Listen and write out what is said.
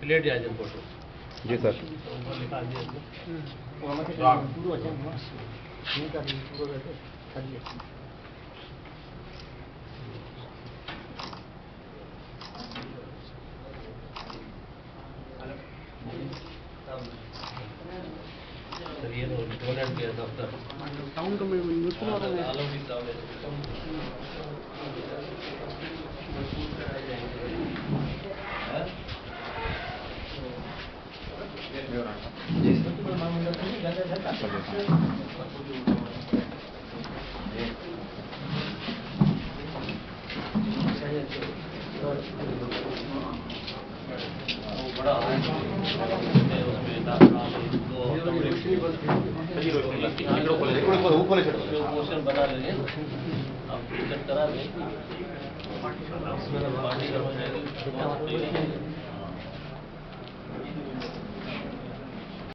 Plate या जब photo जी sir. लिखा दिया सर ये डोनेट किया दफ्तर टाउन का में मुश्किल हो रहा है आलोकी साहब जी सर। बड़ा पोर्शन बना लेंगे आप टिकट करा दें पार्टी करवाएंगे